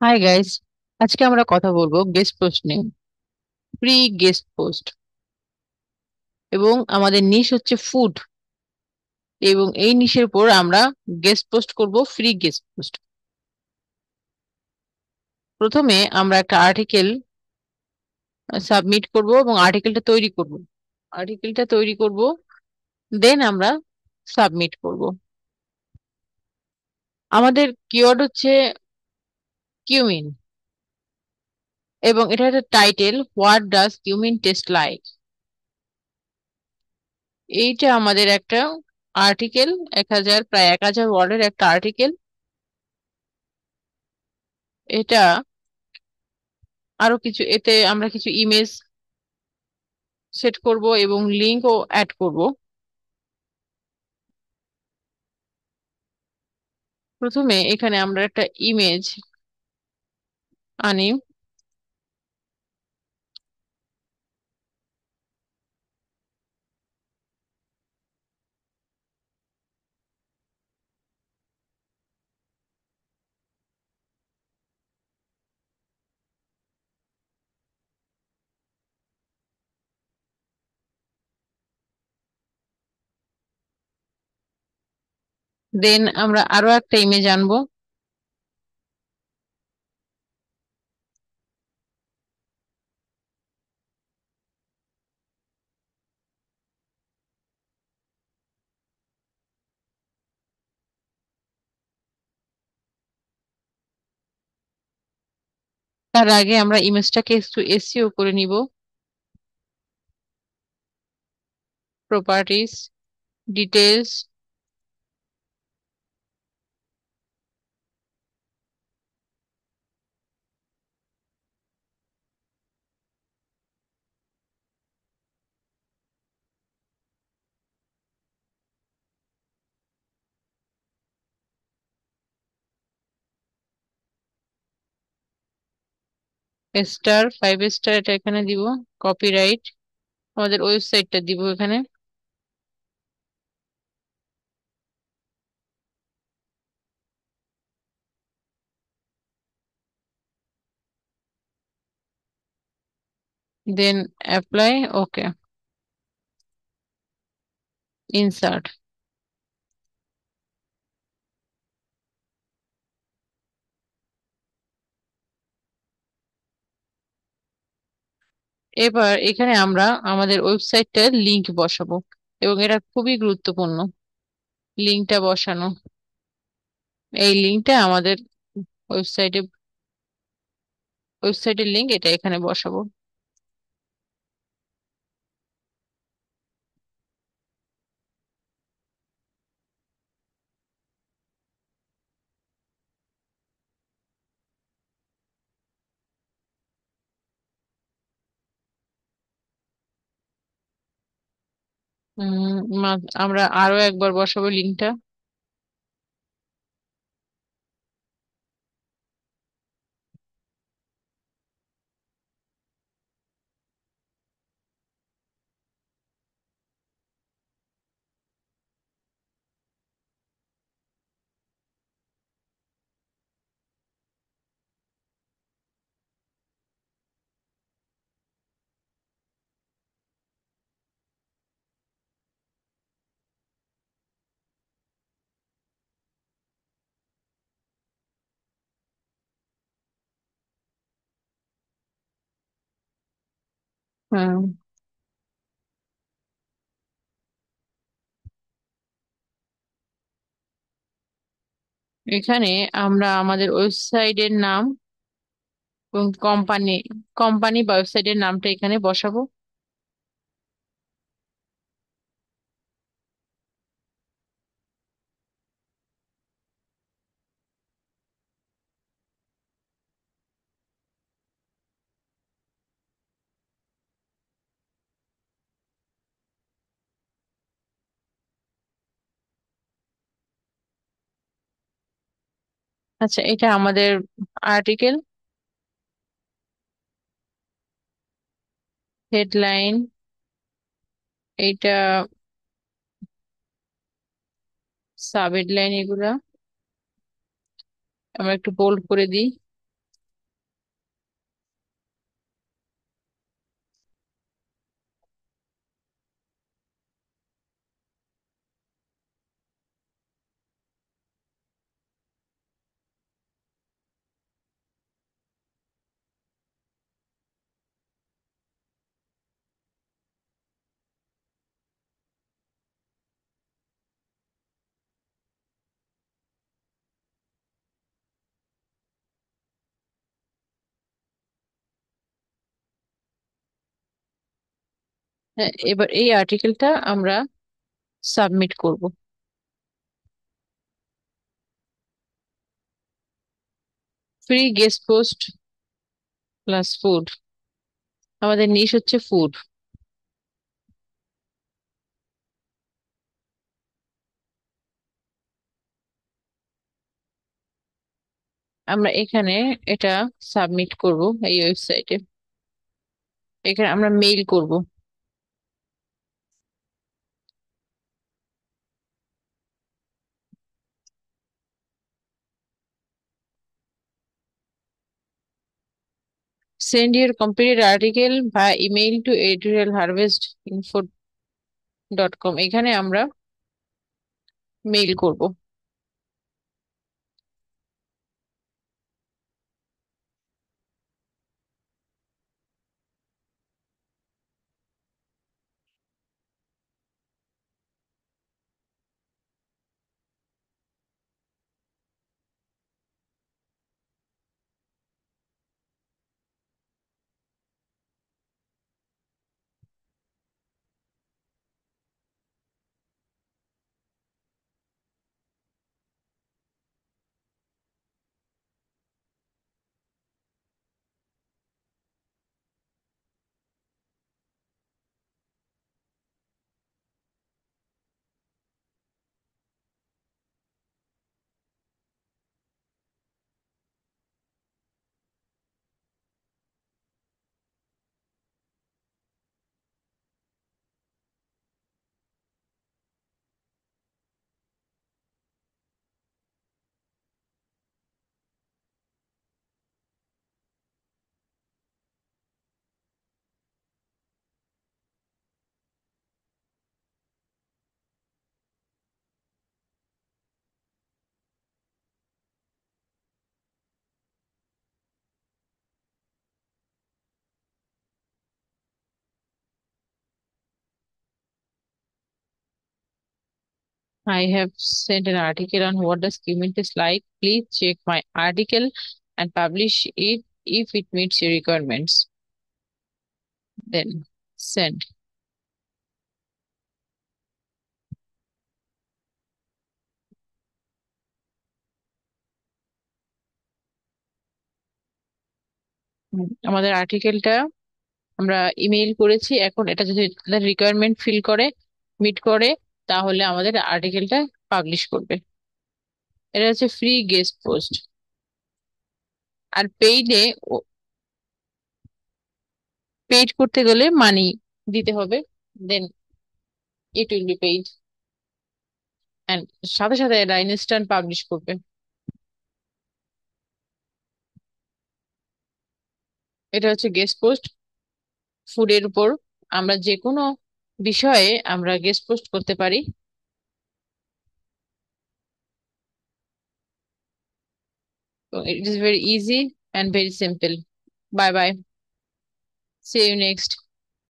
Hi guys. আজকে আমরা কথা বলবো গেস্ট পোস্ট নিয়ে। Free guest post. এবং আমাদের নিশ হচ্ছে ফুড। এবং এই নিশের উপর আমরা গেস্ট পোস্ট করব, ফ্রি গেস্ট পোস্ট। প্রথমে আমরা একটা আর্টিকেল সাবমিট করব এবং আর্টিকেলটা তৈরি করব। আর্টিকেলটা তৈরি করব, দেন আমরা সাবমিট করব। আমাদের কিওয়ার্ড হচ্ছে কিউমিন। এবং এটা একটা title, what does cumin test like. এইটা আমাদের একটা আর্টিকেল, 1000 প্রায় 1000 ওয়ার্ডের একটা আর্টিকেল। এটা আরো কিছু, এতে আমরা কিছু ইমেজ সেট করব এবং লিঙ্কও অ্যাড করব। প্রথমে এখানে আমরা একটা ইমেজ আনি। দেন আমরা আরো একটা ইমেজ আনবো। তার আগে আমরা ইমেজটাকে একটু এসইও করে নিব। প্রপার্টিজ, ডিটেলস, স্টার 5 স্টার এটা এখানে দিব। কপিরাইট, আমাদের ওয়েবসাইটটা দিব এখানে। দেন অ্যাপ্লাই, ওকে, ইনসার্ট। এবার এখানে আমরা আমাদের ওয়েবসাইটটার লিংক বসাবো এবং এটা খুবই গুরুত্বপূর্ণ, লিংকটা বসানো। এই লিংকটা আমাদের ওয়েবসাইটে, ওয়েবসাইটের লিংক এটা এখানে বসাবো। আমরা আরো একবার বসাবো লিঙ্কটা। হুম, এখানে আমরা আমাদের ওয়েবসাইটের নাম এবং কোম্পানি, কোম্পানি বা ওয়েবসাইটের নামটা এখানে বসাবো। আচ্ছা, এটা আমাদের আর্টিকেল, হেডলাইন, এইটা সাব হেডলাইন, এগুলা আমরা একটু বোল্ড করে দিই। হ্যাঁ, এবার এই আর্টিকেলটা আমরা সাবমিট করব। Free guest post plus food. আমাদের নিশ হচ্ছে ফুড। আমরা এখানে এটা সাবমিট করব এই ওয়েবসাইটে। এখানে আমরা মেইল করব। সেন্ড ইউর কমপ্লিটেড আর্টিকেল বা ইমেইল টু editorialharvestinfo.com, এখানে আমরা মেইল করব। I have sent an article on what the scheme is like. Please check my article and publish it if it meets your requirements. Then send. আমাদের আর্টিকেলটা আমরা email করেছি। এখন এটা যদি তাদের রিকোয়ারমেন্ট ফিল করে, মিট করে, তাহলে আমাদের আর্টিকেলটা পাবলিশ করবে। এটা হচ্ছে ফ্রি গেস্ট পোস্ট। আর পেইডে, পেইড করতে গেলে মানি দিতে হবে। Then it will be paid, and সাথে সাথে এটা ইনস্ট্যান্ট পাবলিশ করবে। এটা হচ্ছে গেস্ট পোস্ট ফুডের উপর। আমরা যে কোনো বিষয়ে আমরা গেস্ট পোস্ট করতে পারি। It is very easy and very simple. Bye bye. See you next.